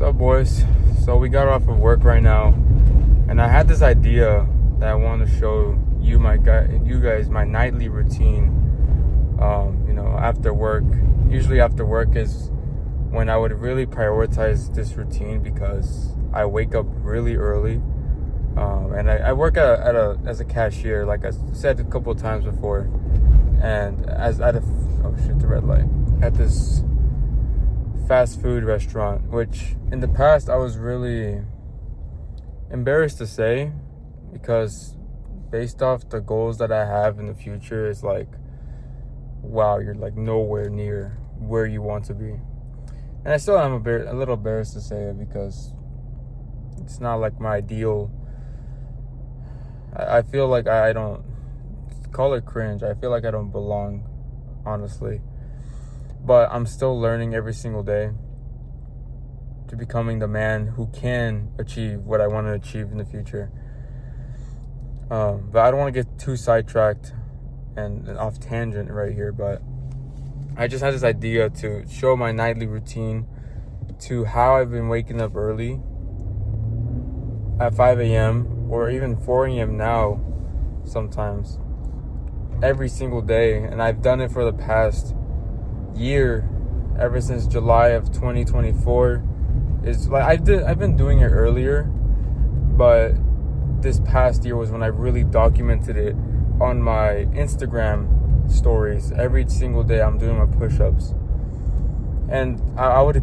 So, boys, so we got off of work right now, and I had this idea that I want to show you guys my nightly routine. After work. Usually after work is when I would really prioritize this routine because I wake up really early, and I work as a cashier, like I said a couple of times before, and the red light at this fast food restaurant, which in the past I was really embarrassed to say, because based off the goals that I have in the future, it's like, wow, you're like nowhere near where you want to be. And I still am a little embarrassed to say it because it's not like my ideal. I feel like I don't, call it cringe, I feel like I don't belong, honestly. But I'm still learning every single day to becoming the man who can achieve what I want to achieve in the future. But I don't want to get too sidetracked and off tangent right here, but I just had this idea to show my nightly routine, to how I've been waking up early at 5 a.m. or even 4 a.m. now sometimes, every single day. And I've done it for the past year, ever since July of 2024. It's like I've been doing it earlier, but this past year was when I really documented it on my Instagram stories. Every single day I'm doing my push-ups. And I would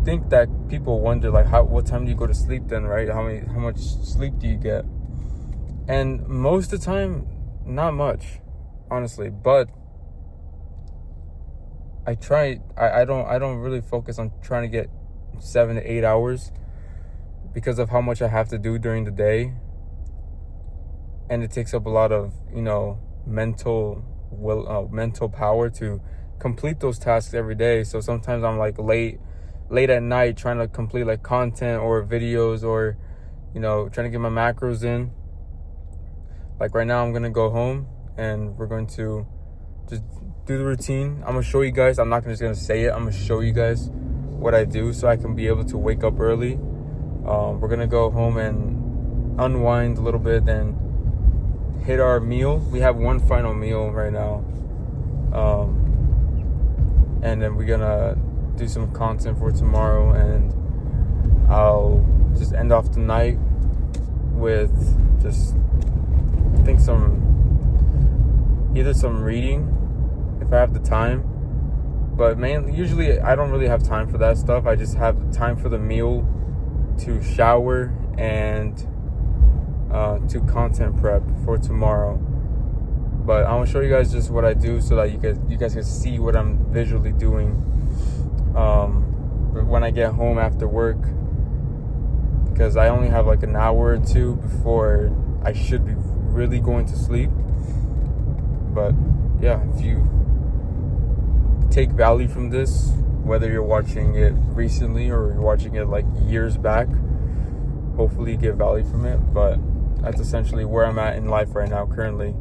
think that people wonder, like, what time do you go to sleep then, right? How much sleep do you get? And most of the time, not much, honestly. But I don't really focus on trying to get 7 to 8 hours because of how much I have to do during the day. And it takes up a lot of, mental power to complete those tasks every day. So sometimes I'm like late at night trying to complete like content or videos, or, trying to get my macros in. Like right now I'm going to go home and we're going to just do the routine. I'm going to show you guys. I'm not just going to say it. I'm going to show you guys what I do so I can be able to wake up early. We're going to go home and unwind a little bit, then hit our meal. We have one final meal right now. And then we're going to do some content for tomorrow, and I'll just end off the night with just, I think, either some reading if I have the time. But usually I don't really have time for that stuff. I just have time for the meal, to shower, and to content prep for tomorrow. But I want to show you guys just what I do so that you guys can see what I'm visually doing when I get home after work, because I only have like an hour or two before I should be really going to sleep. But yeah, if you take value from this, whether you're watching it recently or you're watching it like years back, hopefully you get value from it. But that's essentially where I'm at in life right now currently.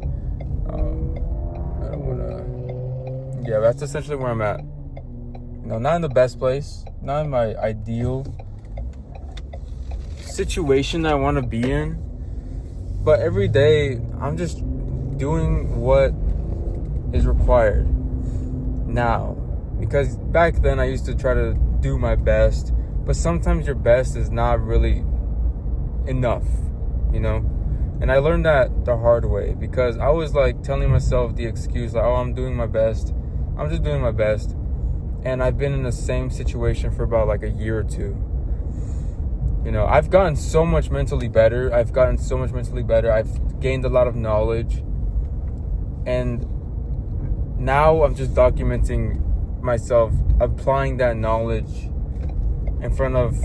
That's essentially where I'm at. Not in the best place, not in my ideal situation that I want to be in, but every day I'm just doing what is required now. Because back then I used to try to do my best, but sometimes your best is not really enough, And I learned that the hard way, because I was like telling myself the excuse, like, oh, I'm doing my best. I'm just doing my best. And I've been in the same situation for about like a year or two. I've gotten so much mentally better. I've gained a lot of knowledge. And now I'm just documenting myself applying that knowledge in front of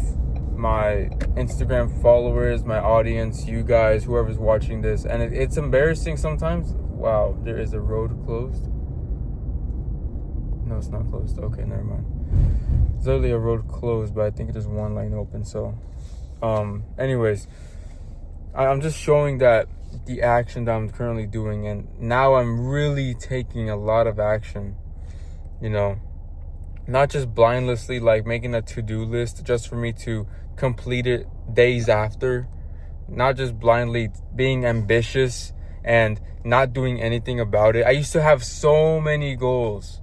my Instagram followers, my audience, you guys, whoever's watching this. And it's embarrassing sometimes. Wow, there is a road closed. No, it's not closed. Okay, never mind. There's literally a road closed, but I think there's one lane open. So, anyways, I'm just showing that the action that I'm currently doing, and now I'm really taking a lot of action, not just blindlessly like making a to-do list just for me to complete it days after, not just blindly being ambitious and not doing anything about it. I used to have so many goals,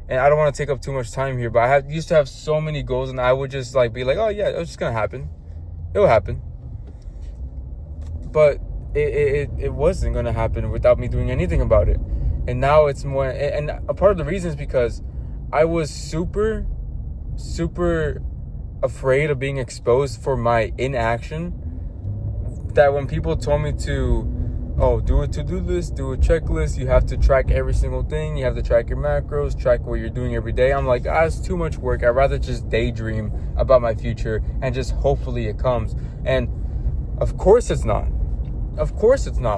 and I don't want to take up too much time here, but used to have so many goals, and I would just like be like, oh yeah, it's just gonna happen, it will happen. But it wasn't gonna happen without me doing anything about it. And now it's more, and a part of the reason is because I was super afraid of being exposed for my inaction, that when people told me to, oh, do a to-do list, do a checklist, you have to track every single thing, you have to track your macros, track what you're doing every day. I'm like, it's too much work. I'd rather just daydream about my future and just hopefully it comes. And of course it's not.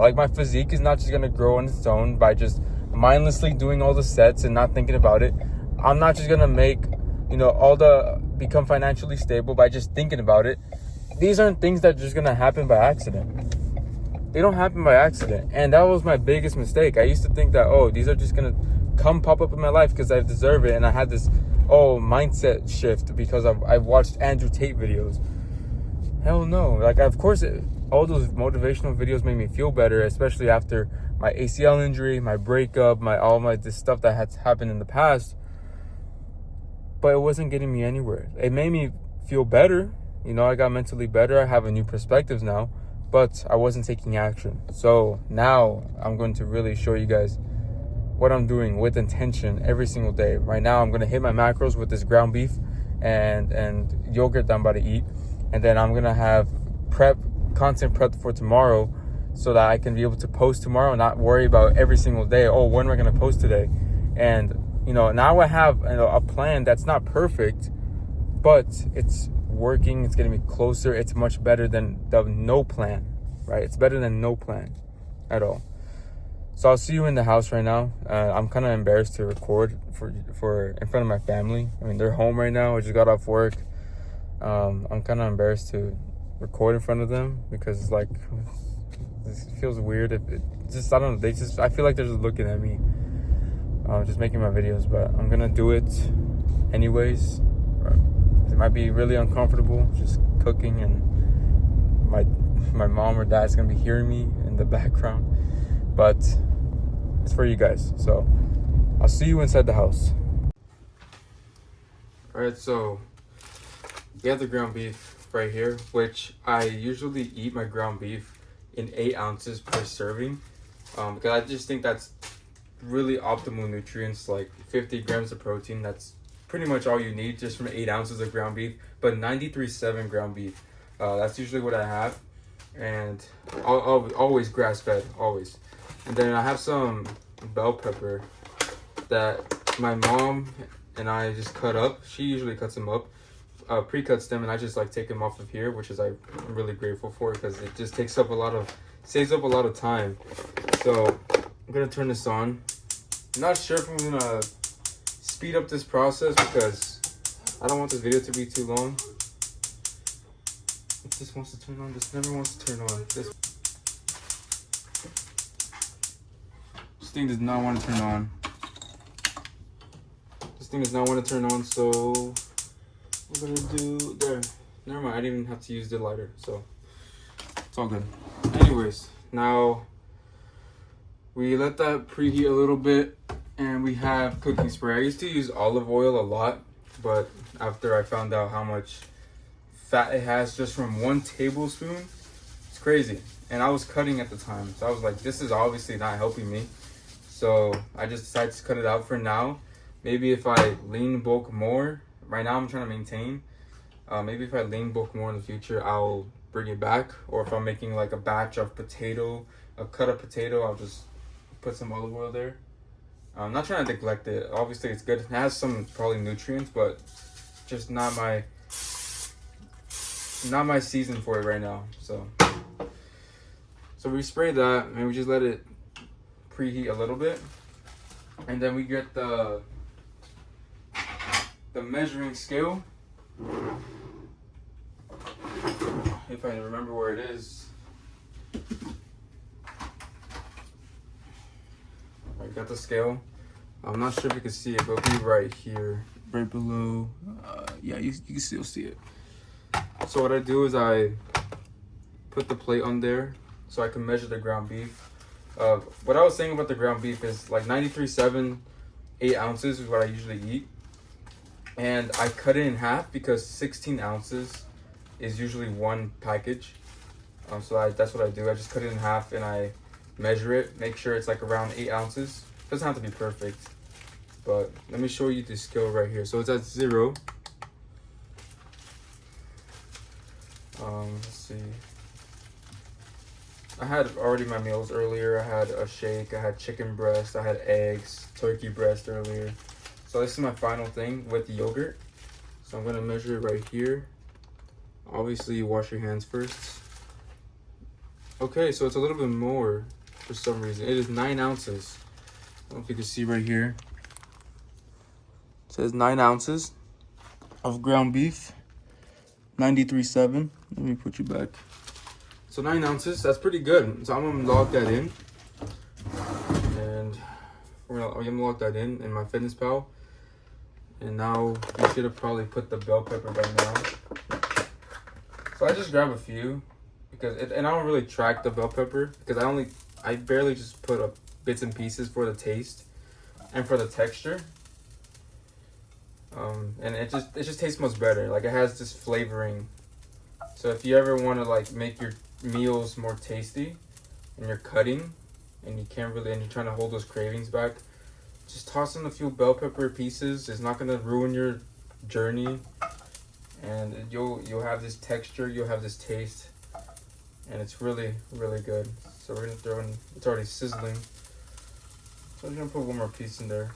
Like, my physique is not just gonna grow on its own by just mindlessly doing all the sets and not thinking about it. I'm not just gonna make, become financially stable by just thinking about it. These aren't things that are just gonna happen by accident. They don't happen by accident. And that was my biggest mistake. I used to think that, these are just gonna pop up in my life because I deserve it. And I had this, mindset shift because I watched Andrew Tate videos. Hell no. Like, of course, all those motivational videos made me feel better, especially after my ACL injury, my breakup, this stuff that had happened in the past. But it wasn't getting me anywhere. It made me feel better. I got mentally better. I have a new perspective now, but I wasn't taking action. So now I'm going to really show you guys what I'm doing with intention every single day. Right now, I'm going to hit my macros with this ground beef and yogurt that I'm about to eat. And then I'm going to have content prepped for tomorrow so that I can be able to post tomorrow and not worry about every single day, when am I going to post today? And, now I have a plan that's not perfect, but it's working. It's getting me closer. It's much better than the no plan, right? It's better than no plan at all. So I'll see you in the house right now. I'm kind of embarrassed to record for in front of my family. I mean, they're home right now. I just got off work. I'm kind of embarrassed to record in front of them because it feels weird. I don't know. I feel like they're just looking at me, just making my videos, but I'm gonna do it anyways. It might be really uncomfortable just cooking, and my mom or dad's gonna be hearing me in the background, but it's for you guys. So I'll see you inside the house. All right, so we have the ground beef right here, which I usually eat my ground beef in 8 ounces per serving, because I just think that's really optimal nutrients, like 50 grams of protein. That's pretty much all you need just from 8 ounces of ground beef, but 93.7 ground beef. That's usually what I have, and always grass-fed, always. And then I have some bell pepper that my mom and I just cut up. She usually cuts them up, pre-cuts them, and I just take them off of here, which is I'm really grateful for because it just saves up a lot of time. So I'm gonna turn this on. I'm not sure if I'm gonna speed up this process because I don't want this video to be too long. If this wants to turn on, this never wants to turn on. This thing does not want to turn on. So I'm gonna do there. Never mind, I didn't even have to use the lighter, so it's all good. Anyways, now we let that preheat a little bit, and we have cooking spray. I used to use olive oil a lot, but after I found out how much fat it has just from 1 tablespoon, it's crazy. And I was cutting at the time, so I was like, this is obviously not helping me. So I just decided to cut it out for now. Maybe if I lean bulk more, right now I'm trying to maintain. Maybe if I lean bulk more in the future, I'll bring it back. Or if I'm making a batch of a cut up potato, I'll just put some olive oil there. I'm not trying to neglect it. Obviously it's good. It has some probably nutrients, but just not my season for it right now. So we spray that, and we just let it preheat a little bit, and then we get the measuring scale. If I remember where it is. I got the scale. I'm not sure if you can see it, but it'll be right here, right below. Yeah, you can still see it. So what I do is I put the plate on there so I can measure the ground beef. What I was saying about the ground beef is like 93.7, 8 ounces is what I usually eat. And I cut it in half because 16 ounces is usually one package. So that's what I do. I just cut it in half and I measure it, make sure it's like around 8 ounces. Doesn't have to be perfect, but let me show you the scale right here. So it's at 0. Let's see. I had already my meals earlier. I had a shake, I had chicken breast, I had eggs, turkey breast earlier. So this is my final thing with the yogurt. So I'm gonna measure it right here. Obviously you wash your hands first. Okay, so it's a little bit more for some reason. It is 9 ounces. I don't know if you can see right here. It says 9 ounces of ground beef. 93.7. Let me put you back. So 9 ounces, that's pretty good. So I'm gonna log that in. And I'm gonna log that in my FitnessPal. And now you should have probably put the bell pepper right now. So I just grab a few because and I don't really track the bell pepper because I barely just put up bits and pieces for the taste and for the texture. And it just tastes much better. Like it has this flavoring. So if you ever want to like make your meals more tasty and you're cutting and you're trying to hold those cravings back, just toss in a few bell pepper pieces. It's not gonna ruin your journey, and you'll have this texture, you'll have this taste, and it's really, really good. So we're gonna throw in, it's already sizzling. So I'm gonna put one more piece in there.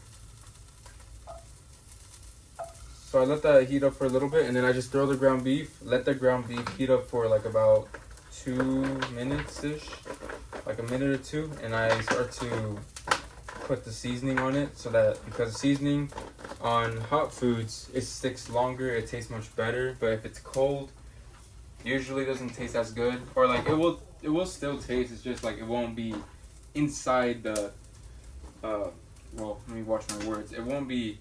So I let that heat up for a little bit, and then I just throw the ground beef, let the ground beef heat up for like about 2 minutes-ish, like a minute or two, and I start to put the seasoning on it so that, because seasoning on hot foods, it sticks longer, it tastes much better, but if it's cold, usually doesn't taste as good, or like it will still taste, it's just like it won't be inside the, well, let me watch my words, it won't be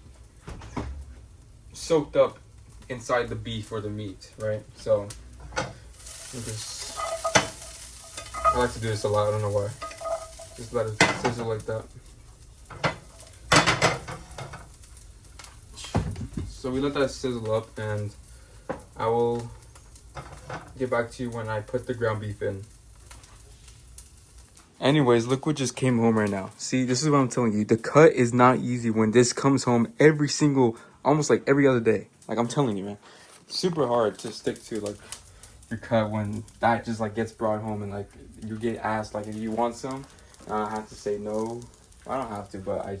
soaked up inside the beef or the meat, right? So I like to do this a lot, I don't know why. Just let it sizzle like that. So we let that sizzle up, and I will get back to you when I put the ground beef in. Anyways, look what just came home right now. See, this is what I'm telling you. The cut is not easy when this comes home almost like every other day. Like I'm telling you, man. Super hard to stick to like your cut when that just like gets brought home and like you get asked like if you want some. And I have to say no. I don't have to, but I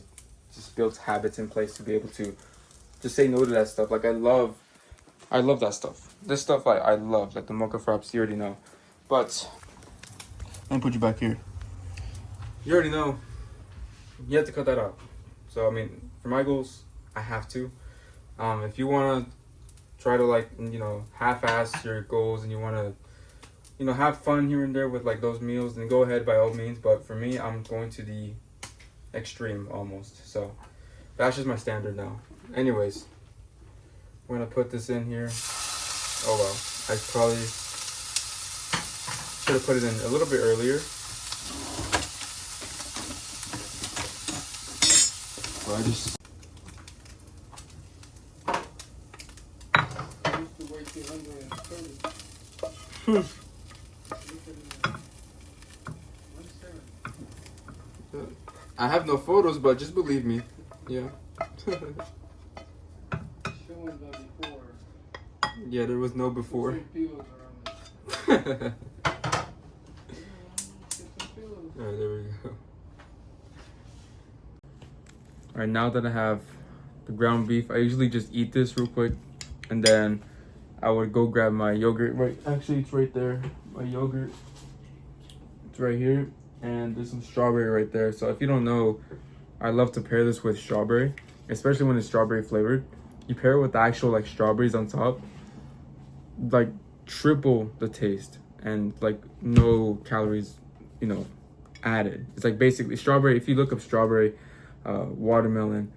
just built habits in place to be able to just say no to that stuff. Like I love that stuff. This stuff I love, like the mocha fraps, you already know. But let me put you back here. You already know you have to cut that out. So I mean, for my goals, I have to. If you wanna try to like, you know, half-ass your goals and you wanna, you know, have fun here and there with like those meals, then go ahead by all means. But for me, I'm going to the extreme almost. So that's just my standard now. Anyways, we're gonna put this in here. Oh well, I probably should have put it in a little bit earlier. So I just I have no photos, but just believe me. Yeah. Yeah, there was no before. Alright, there we go. Alright, now that I have the ground beef, I usually just eat this real quick, and then I would go grab my yogurt. Right, actually, it's right there. My yogurt. It's right here, and there's some strawberry right there. So if you don't know, I love to pair this with strawberry, especially when it's strawberry flavored. You pair it with the actual like strawberries on top, like triple the taste, and like no calories, you know, added. It's like basically strawberry. If you look up strawberry, watermelon,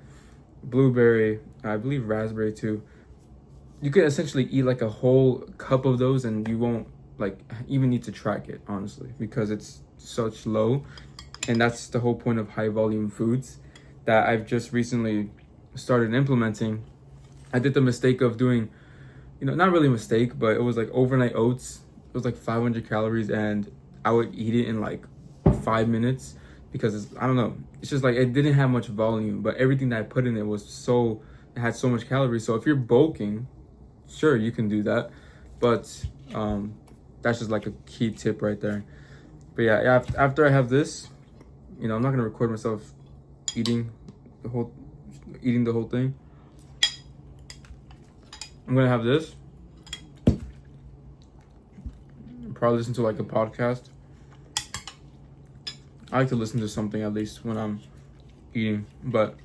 blueberry, I believe raspberry too. You could essentially eat like a whole cup of those and you won't like even need to track it, honestly, because it's such low. And that's the whole point of high volume foods that I've just recently started implementing. I did the mistake of doing, not really a mistake, but it was like overnight oats. It was like 500 calories and I would eat it in like 5 minutes because I don't know. It's just like it didn't have much volume, but everything that I put in it it had so much calories. So if you're bulking, sure, you can do that. But that's just like a key tip right there. But yeah, after I have this, I'm not gonna record myself eating the whole thing. I'm gonna have this. Probably listen to like a podcast. I like to listen to something at least when I'm eating, but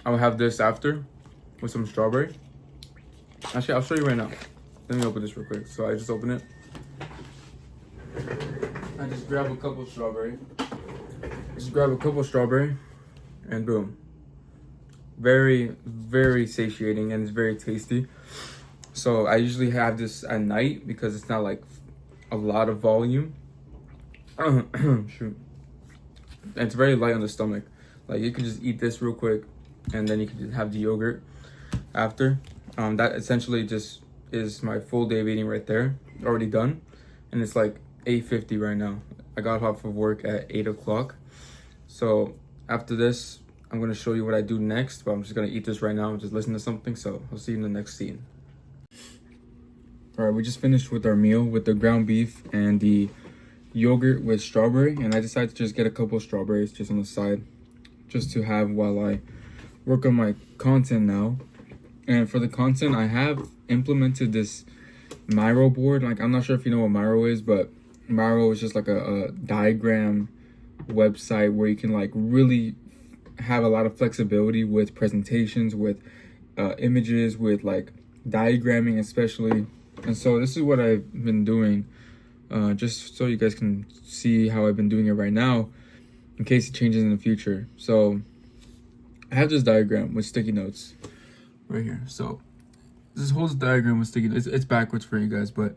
I'll have this after with some strawberry. Actually, I'll show you right now. Let me open this real quick. So I just open it. I just grab a couple strawberry. And boom. Very, very satiating and it's very tasty. So I usually have this at night because it's not like a lot of volume. Shoot. And it's very light on the stomach. Like you could just eat this real quick and then you can just have the yogurt after. That essentially just is my full day of eating right there, already done. And it's like 8:50 right now. I got off of work at 8 o'clock. So after this, I'm gonna show you what I do next, but I'm just gonna eat this right now and just listen to something. So I'll see you in the next scene. All right, we just finished with our meal with the ground beef and the yogurt with strawberry, and I decided to just get a couple strawberries just on the side, just to have while I work on my content now. And for the content, I have implemented this Miro board. Like, I'm not sure if you know what Miro is, but Miro is just like a diagram website where you can like really have a lot of flexibility with presentations, with images, with like diagramming especially. And so this is what I've been doing, just so you guys can see how I've been doing it right now in case it changes in the future. So I have this diagram with sticky notes right here. So this whole diagram with sticky notes, it's backwards for you guys, but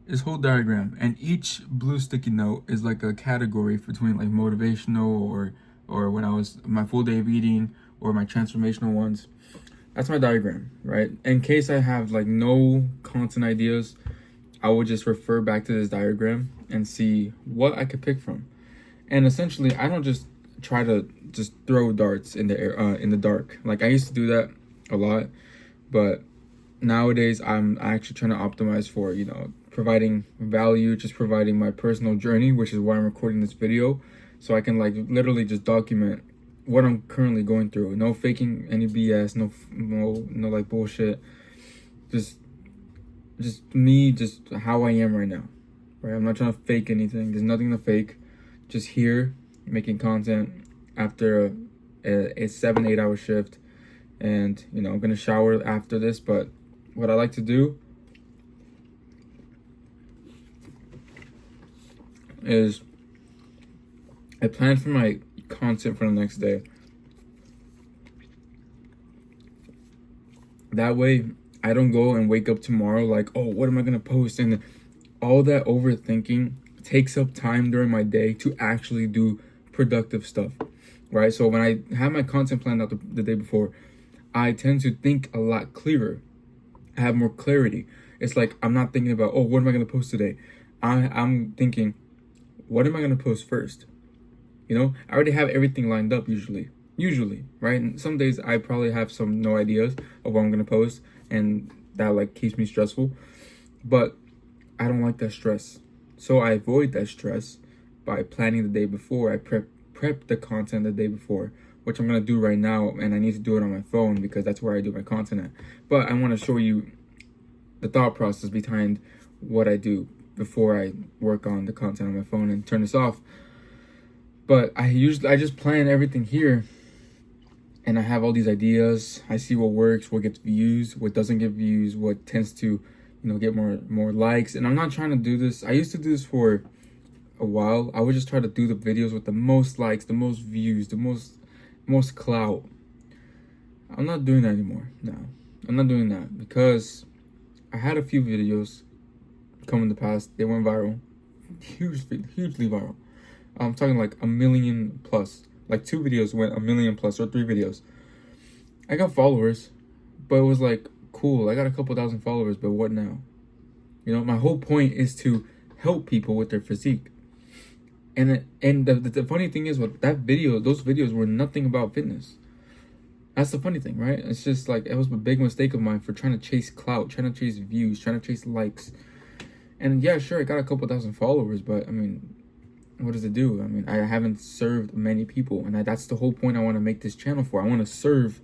this whole diagram, and each blue sticky note is like a category between like motivational or when I was my full day of eating or my transformational ones. That's my diagram, right? In case I have like no content ideas, I will just refer back to this diagram and see what I could pick from. And essentially, I don't just try to just throw darts in the air, in the dark. Like I used to do that a lot, but nowadays I'm actually trying to optimize for, providing value, just providing my personal journey, which is why I'm recording this video, so I can like literally just document what I'm currently going through. No faking any BS, no like bullshit. Just me, just how I am right now, right? I'm not trying to fake anything. There's nothing to fake. Just here making content after a 7-8 hour shift, and I'm gonna shower after this. But what I like to do is I plan for my content for the next day. That way I don't go and wake up tomorrow like, oh, what am I gonna post? And all that overthinking takes up time during my day to actually do productive stuff, right? So when I have my content planned out the day before, I tend to think a lot clearer. I have more clarity. It's like I'm not thinking about, oh, what am I gonna post today? I'm thinking, what am I gonna post first? I already have everything lined up usually, right? And some days I probably have no ideas of what I'm gonna post, and that like keeps me stressful. But I don't like that stress, so I avoid that stress by planning the day before. I prep the content the day before, which I'm gonna do right now, and I need to do it on my phone because that's where I do my content at. But I want to show you the thought process behind what I do before I work on the content on my phone and turn this off. But I just plan everything here, and I have all these ideas. I see what works, what gets views, what doesn't get views, what tends to, get more likes. And I'm not trying to do this. I used to do this for a while. I would just try to do the videos with the most likes, the most views, the most most clout. I'm not doing that anymore. No, I'm not doing that because I had a few videos come in the past. They went viral, hugely viral. I'm talking like 1 million plus. Like 2 videos went 1 million plus, or 3 videos. I got followers, but it was like, cool, I got a couple thousand followers, but what now? You know, my whole point is to help people with their physique. And the funny thing is, with that video, those videos were nothing about fitness. That's the funny thing, right? It's just like, it was a big mistake of mine for trying to chase clout, trying to chase views, trying to chase likes. And yeah, sure, I got a couple thousand followers, but I mean, what does it do? I mean, I haven't served many people, and that's the whole point I want to make this channel for. I want to serve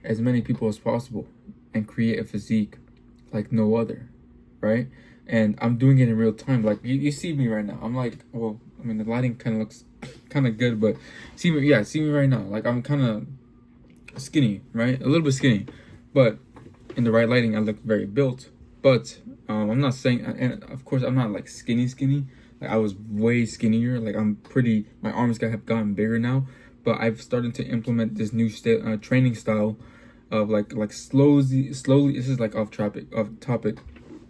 as many people as possible and create a physique like no other, right? And I'm doing it in real time. Like, you see me right now. I'm like, well, I mean, the lighting kind of looks kind of good, but see me right now. Like, I'm kind of skinny, right? A little bit skinny, but in the right lighting, I look very built. But I'm not saying, and of course, I'm not like skinny. Like, I was way skinnier. Like, my arms have gotten bigger now. But I've started to implement this new training style of like slowly. This is like off topic,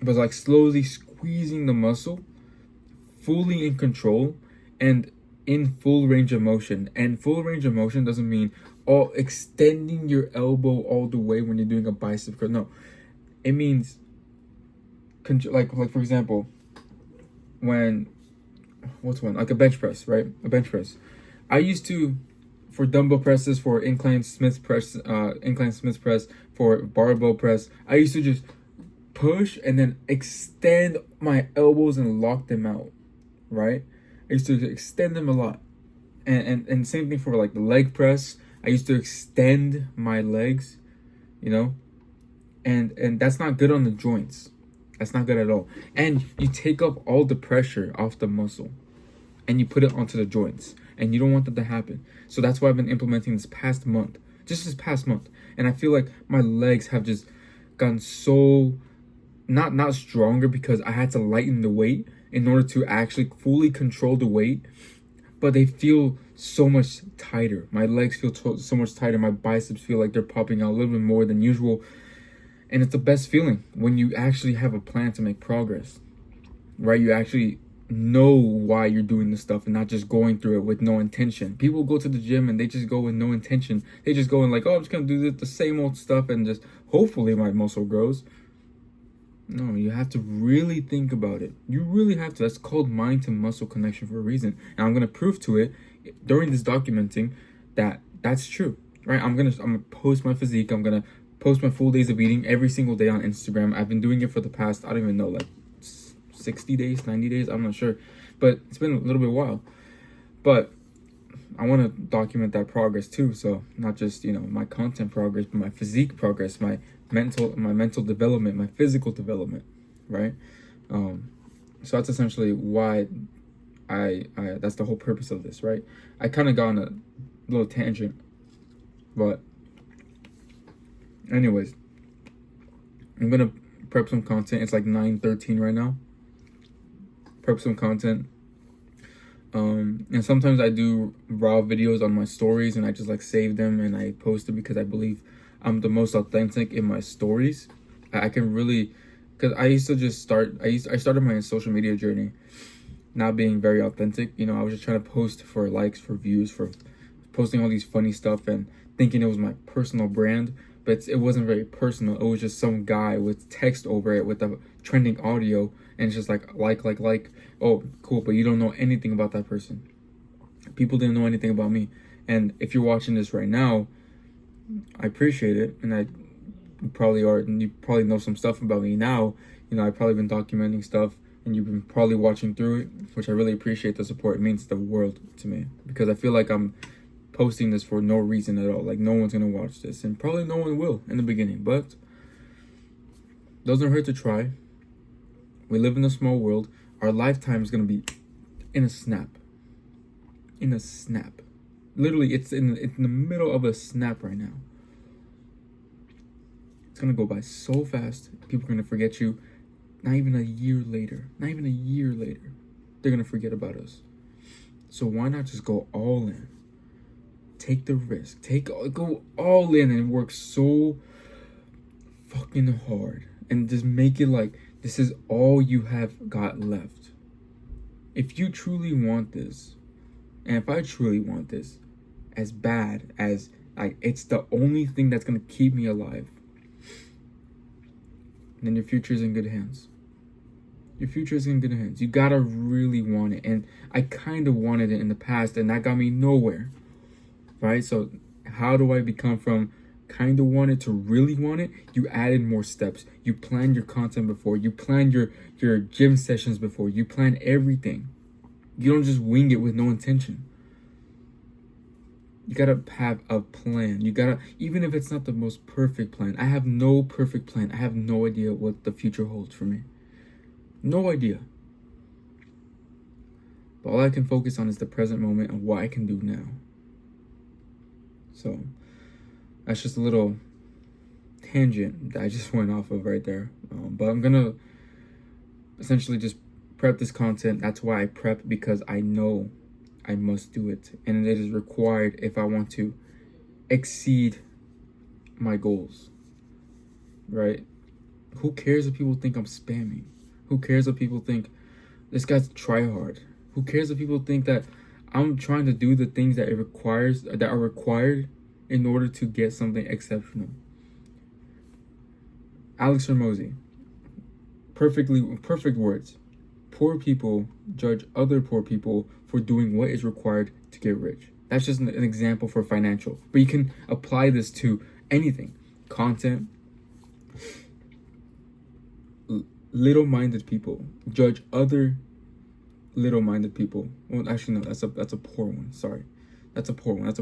but like slowly squeezing the muscle, fully in control, and in full range of motion. And full range of motion doesn't mean extending your elbow all the way when you're doing a bicep curl. No, it means like for example, like a bench press, right? A bench press. I used to, for dumbbell presses, for incline Smith press, for barbell press, I used to just push and then extend my elbows and lock them out, right? I used to extend them a lot. And same thing for like the leg press. I used to extend my legs, you know? And that's not good on the joints. That's not good at all. And you take up all the pressure off the muscle and you put it onto the joints. And you don't want that to happen. So that's why I've been implementing this past month. Just this past month. And I feel like my legs have just gotten so not stronger, because I had to lighten the weight in order to actually fully control the weight. But they feel so much tighter. My legs feel so much tighter. My biceps feel like they're popping out a little bit more than usual. And it's the best feeling when you actually have a plan to make progress, right? You actually know why you're doing this stuff and not just going through it with no intention. People go to the gym and they just go with no intention. They just go in like, oh, I'm just gonna do the same old stuff and just hopefully my muscle grows. No, you have to really think about it. You really have to. That's called mind to muscle connection for a reason. And I'm gonna prove to it during this documenting that that's true, right? I'm gonna post my physique. I'm gonna post my full days of eating every single day on Instagram. I've been doing it for the past, I don't even know, like 60 days, 90 days, I'm not sure. But it's been a little bit while. But I want to document that progress too. So not just, you know, my content progress, but my physique progress, my mental development, my physical development, right? So that's essentially why I that's the whole purpose of this, right? I kind of got on a little tangent, but anyways, I'm gonna prep some content. It's like 9:13 right now. Prep some content. And sometimes I do raw videos on my stories and I just like save them and I post it because I believe I'm the most authentic in my stories. I can really, because I started my social media journey not being very authentic. You know, I was just trying to post for likes, for views, for posting all these funny stuff and thinking it was my personal brand, but it wasn't very personal. It was just some guy with text over it with a trending audio, and it's just like. Oh, cool, but you don't know anything about that person. People didn't know anything about me. And if you're watching this right now, I appreciate it, and you probably know some stuff about me now. You know, I've probably been documenting stuff, and you've been probably watching through it, which I really appreciate the support. It means the world to me, because I feel like I'm posting this for no reason at all. Like, no one's gonna watch this, and probably no one will in the beginning, but doesn't hurt to try. We live in a small world. Our lifetime is gonna be in a snap. In a snap. Literally, it's in the middle of a snap right now. It's gonna go by so fast. People are gonna forget you. Not even a year later. They're gonna forget about us. So why not just go all in? Take the risk. Go all in and work so fucking hard. And just make it like this is all you have got left. If you truly want this, and if I truly want this, as bad as like it's the only thing that's gonna keep me alive, then your future is in good hands. Your future is in good hands. You gotta really want it. And I kind of wanted it in the past, and that got me nowhere. Right? So how do I become from kind of want it to really want it? You added more steps. You planned your content before. You planned your gym sessions before. You plan everything. You don't just wing it with no intention. You gotta have a plan. You gotta, even if it's not the most perfect plan. I have no perfect plan. I have no idea what the future holds for me. No idea. But all I can focus on is the present moment and what I can do now. So that's just a little tangent that I just went off of right there. But I'm gonna essentially just prep this content. That's why I prep, because I know I must do it, and it is required if I want to exceed my goals. Right? Who cares if people think I'm spamming? Who cares if people think this guy's try hard? Who cares if people think that I'm trying to do the things that are required in order to get something exceptional? Alex Hormozy, perfect words. Poor people judge other poor people for doing what is required to get rich. That's just an example for financial, but you can apply this to anything. Content. Little-minded people judge other little-minded people. Well, actually, no, that's a poor one. Sorry, that's a poor one. That's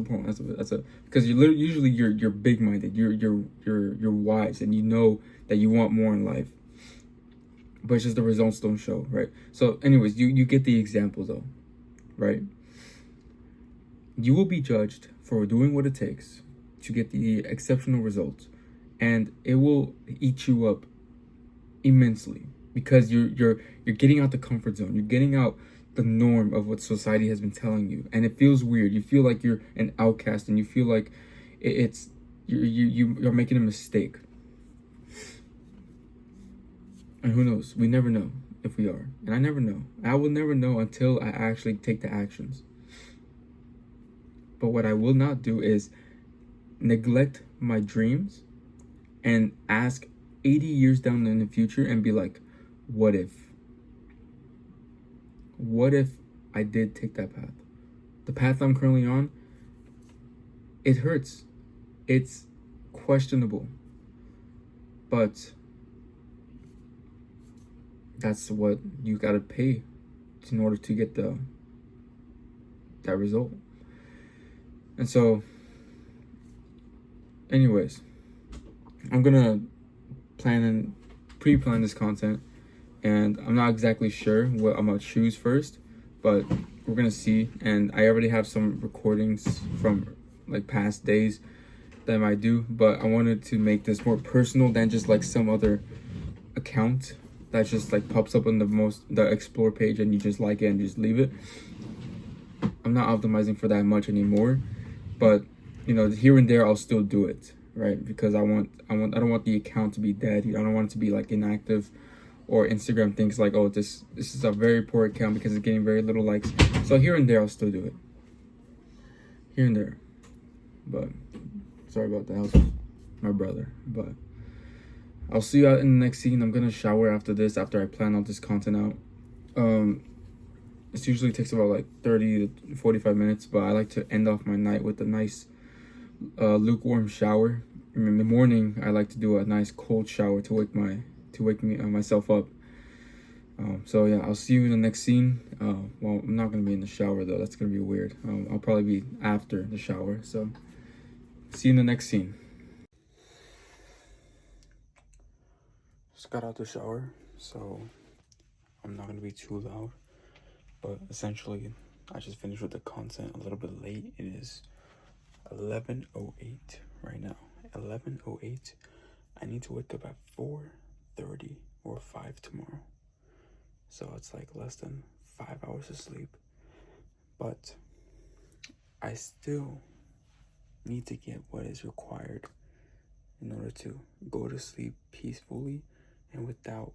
a because usually you're big-minded. You're wise, and you know that you want more in life. But it's just the results don't show, right? So, anyways, you get the example though, right? You will be judged for doing what it takes to get the exceptional results, and it will eat you up immensely, because you're getting out the comfort zone. You're getting out the norm of what society has been telling you, and it feels weird. You feel like you're an outcast, and you feel like you're making a mistake. And who knows? We never know if we are, and I never know. I will never know until I actually take the actions. But what I will not do is neglect my dreams and ask 80 years down in the future and be like, what if? What if I did take that path? The path I'm currently on, it hurts. It's questionable. But that's what you gotta pay in order to get that result. And so, anyways, I'm gonna pre-plan this content, and I'm not exactly sure what I'm gonna choose first, but we're gonna see. And I already have some recordings from like past days that I might do, but I wanted to make this more personal than just like some other account that just like pops up on the explore page and you just like it and just leave it. I'm not optimizing for that much anymore, but you know, here and there I'll still do it, right? Because I don't want the account to be dead. I don't want it to be like inactive, or Instagram thinks like, oh, this is a very poor account because it's getting very little likes. So here and there I'll still do it. Here and there. But sorry about that. That was my brother. But I'll see you out in the next scene. I'm gonna shower after this, after I plan all this content out. This usually takes about like 30 to 45 minutes, but I like to end off my night with a nice lukewarm shower. In the morning, I like to do a nice cold shower to wake myself up. So yeah, I'll see you in the next scene. Well, I'm not gonna be in the shower though. That's gonna be weird. I'll probably be after the shower. So see you in the next scene. Just got out the shower, so I'm not gonna be too loud. But essentially, I just finished with the content a little bit late. It is 11:08 right now. 11:08. I need to wake up at 4:30 or 5 tomorrow. So it's like less than 5 hours of sleep. But I still need to get what is required in order to go to sleep peacefully and without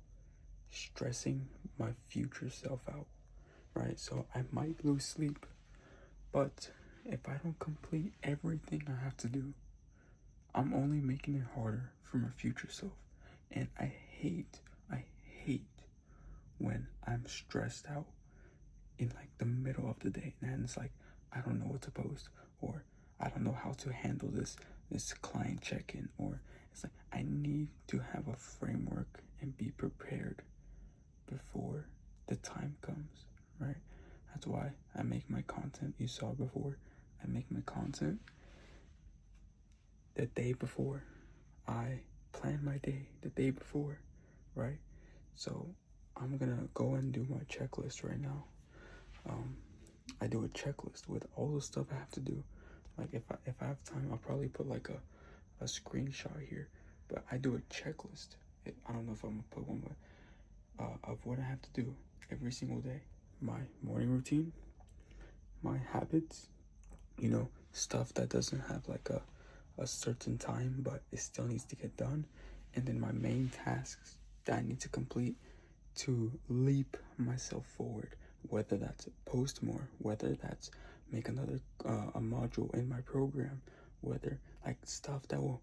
stressing my future self out, right? So I might lose sleep, but if I don't complete everything I have to do, I'm only making it harder for my future self. And I hate when I'm stressed out in like the middle of the day and it's like I don't know what to post, or I don't know how to handle this client check-in, or it's like I need to have a framework and be prepared before the time comes, right? That's why I make my content. You saw before, I make my content the day before. I plan my day the day before, right? So I'm gonna go and do my checklist right now. I do a checklist with all the stuff I have to do. Like if I have time, I'll probably put like a screenshot here. But I do a checklist. I don't know if I'm gonna put one, but of what I have to do every single day. My morning routine, my habits, stuff that doesn't have like a certain time, but it still needs to get done. And then my main tasks that I need to complete to leap myself forward, whether that's post more, whether that's make another a module in my program, whether like stuff that will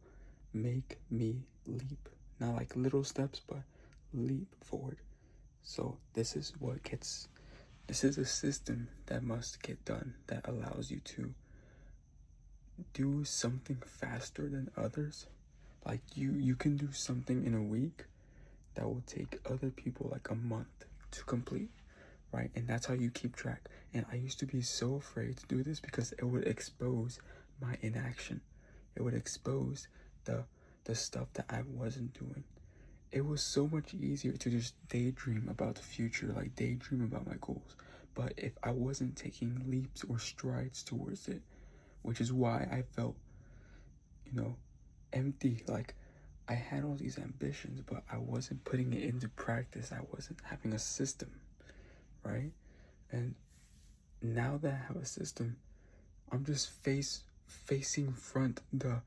make me leap, not like little steps, but leap forward. So this is a system that must get done that allows you to do something faster than others. Like you can do something in a week that will take other people like a month to complete, right? And that's how you keep track. And I used to be so afraid to do this because it would expose my inaction. It would expose the stuff that I wasn't doing. It was so much easier to just daydream about the future, like daydream about my goals. But if I wasn't taking leaps or strides towards it, which is why I felt, empty. Like I had all these ambitions, but I wasn't putting it into practice. I wasn't having a system, right? And now that I have a system, I'm just facing front the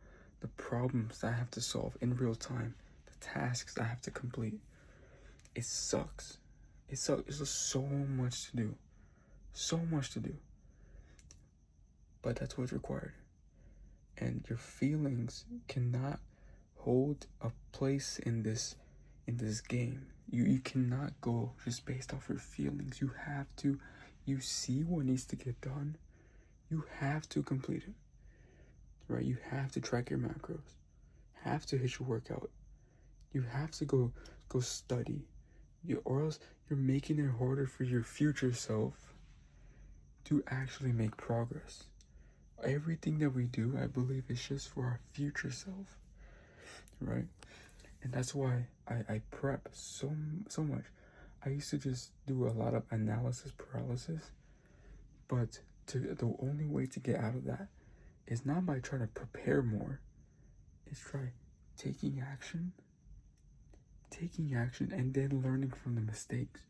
problems that I have to solve in real time, the tasks I have to complete. It sucks. It sucks. It's just so much to do. So much to do. But that's what's required. And your feelings cannot hold a place in this game. You cannot go just based off your feelings. You see what needs to get done. You have to complete it. Right? You have to track your macros. Have to hit your workout. You have to go study. Or else you're making it harder for your future self to actually make progress. Everything that we do, I believe, is just for our future self, right? And that's why I prep so much. I used to just do a lot of analysis paralysis, but the only way to get out of that is not by trying to prepare more. It's try taking action, and then learning from the mistakes.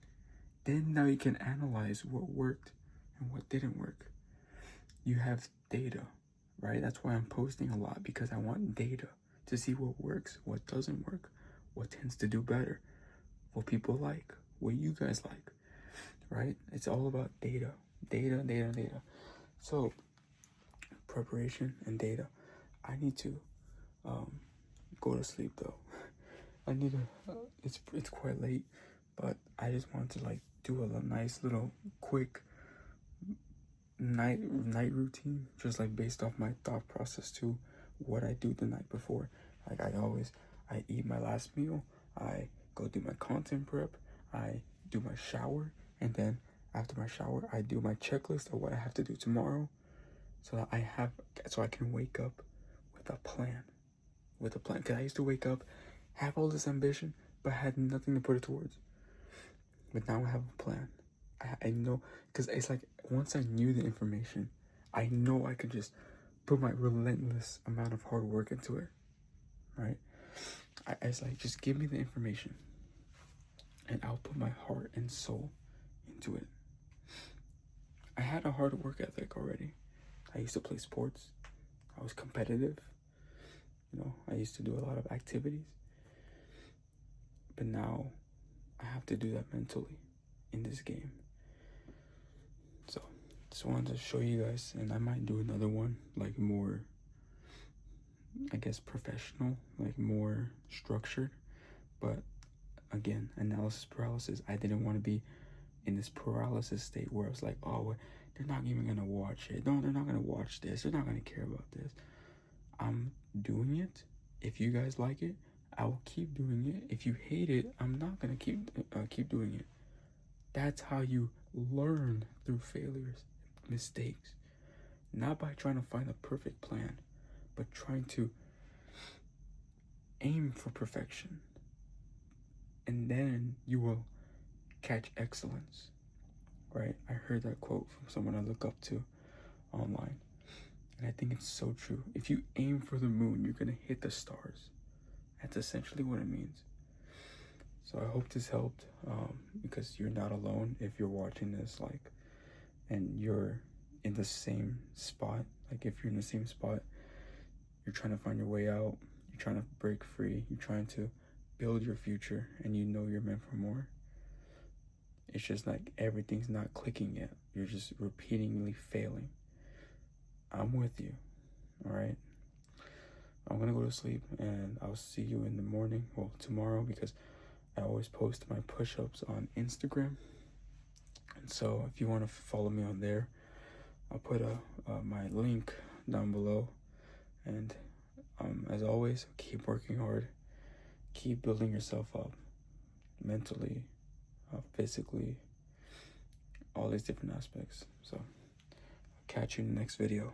Then now you can analyze what worked and what didn't work. You have data, right? That's why I'm posting a lot, because I want data to see what works, what doesn't work, what tends to do better, what people like, what you guys like, right? It's all about data. So preparation and data. I need to go to sleep though. I need to. It's quite late, but I just want to like do a nice little quick night routine, just like based off my thought process to what I do the night before. Like I eat my last meal, I go do my content prep, I do my shower, and then after my shower I do my checklist of what I have to do tomorrow, so I can wake up with a plan. Because I used to wake up, have all this ambition, but had nothing to put it towards. But now I have a plan. I know, because it's like once I knew the information, I know I could just put my relentless amount of hard work into it, right? It's like, just give me the information and I'll put my heart and soul into it. I had a hard work ethic already. I used to play sports. I was competitive. You know, I used to do a lot of activities. But now I have to do that mentally in this game. So just wanted to show you guys, and I might do another one, like more, I guess, professional, like more structured. But again, analysis paralysis. I didn't want to be in this paralysis state where I was like, oh, they're not even gonna watch it. No, they're not gonna watch this. They're not gonna care about this. I'm doing it. If you guys like it, I will keep doing it. If you hate it, I'm not gonna keep doing it. That's how you learn through failures, mistakes. Not by trying to find a perfect plan, but trying to aim for perfection. And then you will catch excellence, right? I heard that quote from someone I look up to online, and I think it's so true. If you aim for the moon, you're gonna hit the stars. That's essentially what it means. So I hope this helped, because you're not alone if you're watching this, like, and you're in the same spot. Like, if you're in the same spot, you're trying to find your way out, you're trying to break free, you're trying to build your future, and you know you're meant for more. It's just like everything's not clicking yet. You're just repeatedly failing. I'm with you, all right? I'm gonna go to sleep, and I'll see you in the morning, well, tomorrow, because I always post my push-ups on Instagram. And so if you want to follow me on there, I'll put my link down below. And as always, keep working hard. Keep building yourself up mentally, physically, all these different aspects. So I'll catch you in the next video.